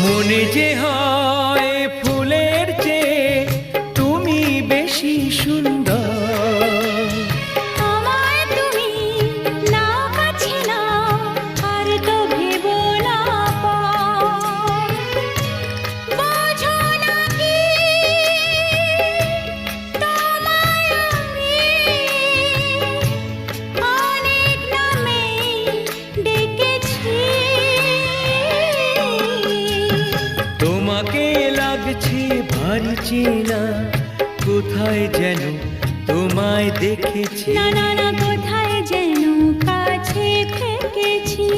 মনে যে হয় ফুলের চেয়ে তুমি বেশি সুন্দর। আমায় তুমি না কাছে নাও, আর তো ভেবো না পর। বোঝো না কি তোমায় আমি অনেক নামেই ডেকেছি। তোমাকে লাগছে ভারী চেনা, কোথায় যেন তোমায় দেখেছি। না না না, কোথায় যেন কাছে থেকেছি।